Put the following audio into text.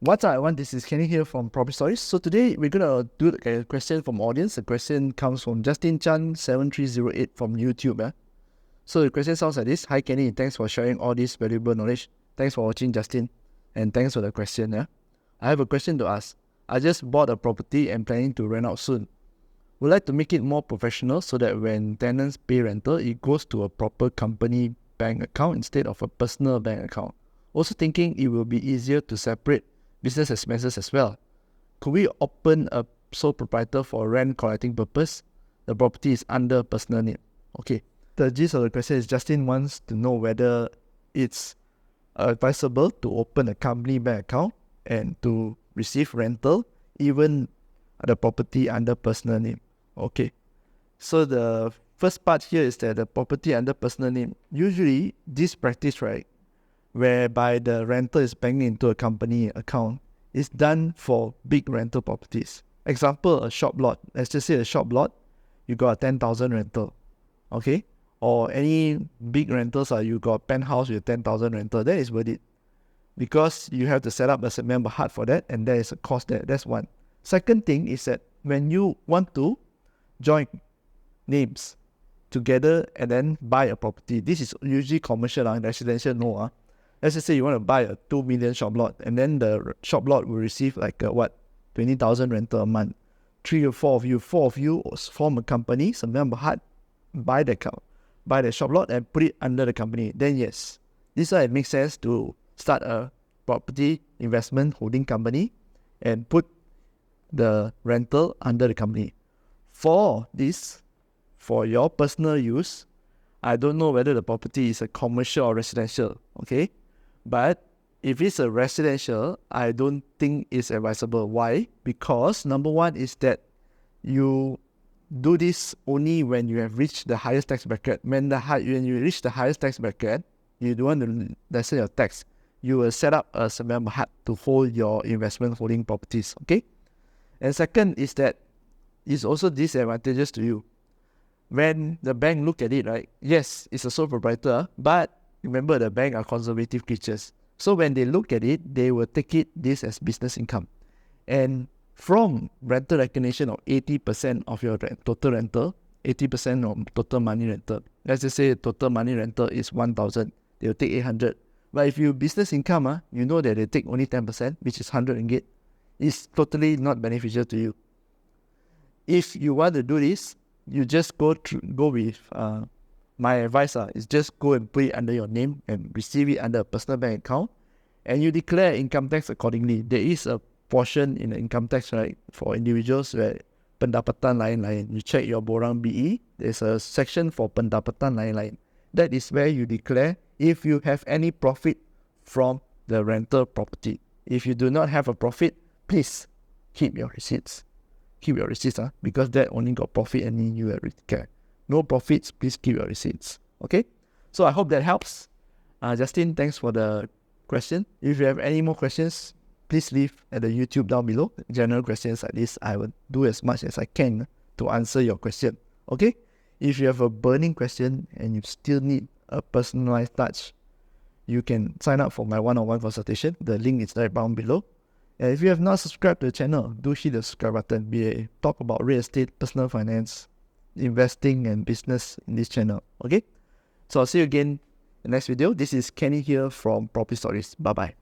What's up, everyone? This is Kenny here from Property Stories. So today we're gonna do a question from audience. The question comes from Justin Chan 7308 from YouTube. So the question sounds like this: Hi Kenny, thanks for sharing all this valuable knowledge. Thanks for watching, Justin, and thanks for the question. I have a question to ask. I just bought a property and planning to rent out soon. Would like to make it more professional so that when tenants pay rental, it goes to a proper company bank account instead of a personal bank account. Also thinking it will be easier to separate business expenses as well. Could we open a sole proprietor for rent collecting purpose? The property is under personal name. Okay. The gist of the question is Justin wants to know whether it's advisable to open a company bank account and to receive rental, even the property under personal name. Okay. So the first part here is that the property under personal name, usually this practice, right, whereby the rental is banked into a company account, is done for big rental properties. Example, a shop lot. Let's just say a shop lot, you got a 10,000 rental. Okay? Or any big rentals, you got penthouse with 10,000 rental. That is worth it. Because you have to set up a member hut for that, and there is a cost there. That's one. Second thing is that when you want to join names together and then buy a property, this is usually commercial, residential, no. Let's just say you want to buy a 2 million shop lot, and then the shop lot will receive 20,000 rental a month. 3 or 4 of you form a company, some member hut, buy the shop lot and put it under the company. Then yes, this is why it makes sense to start a property investment holding company and put the rental under the company. For this, for your personal use, I don't know whether the property is a commercial or residential, okay? But if it's a residential, I don't think it's advisable. Why? Because number one is that you do this only when you have reached the highest tax bracket. When you reach the highest tax bracket, you don't want to lessen your tax. You will set up a member hut to hold your investment holding properties, okay? And second is that it's also disadvantageous to you. When the bank look at it, right? Yes, it's a sole proprietor, but remember the bank are conservative creatures. So when they look at it, they will take this as business income. And from rental recognition of 80% of your total rental, 80% of total money rental. Let's just say total money rental is 1,000. They will take 800. But if you business income, you know that they take only 10%, which is 100 ringgit. It's totally not beneficial to you. If you want to do this, you just go with my advice is just go and put it under your name and receive it under a personal bank account, and you declare income tax accordingly. There is a portion in the income tax, right, for individuals where pendapatan lain-lain. You check your borang BE, there's a section for pendapatan lain-lain. That is where you declare if you have any profit from the rental property. If you do not have a profit, please keep your receipts. Keep your receipts, because that only got profit and you will care. No profits, please keep your receipts. Okay? So I hope that helps. Justin, thanks for the question. If you have any more questions, please leave at the YouTube down below. General questions like this, I will do as much as I can to answer your question. Okay? If you have a burning question and you still need a personalized touch, you can sign up for my one-on-one consultation. The link is right down below. And if you have not subscribed to the channel, do hit the subscribe button. We talk about real estate, personal finance, investing and business in this channel. Okay? So I'll see you again in the next video. This is Kenny here from Property Stories. Bye-bye.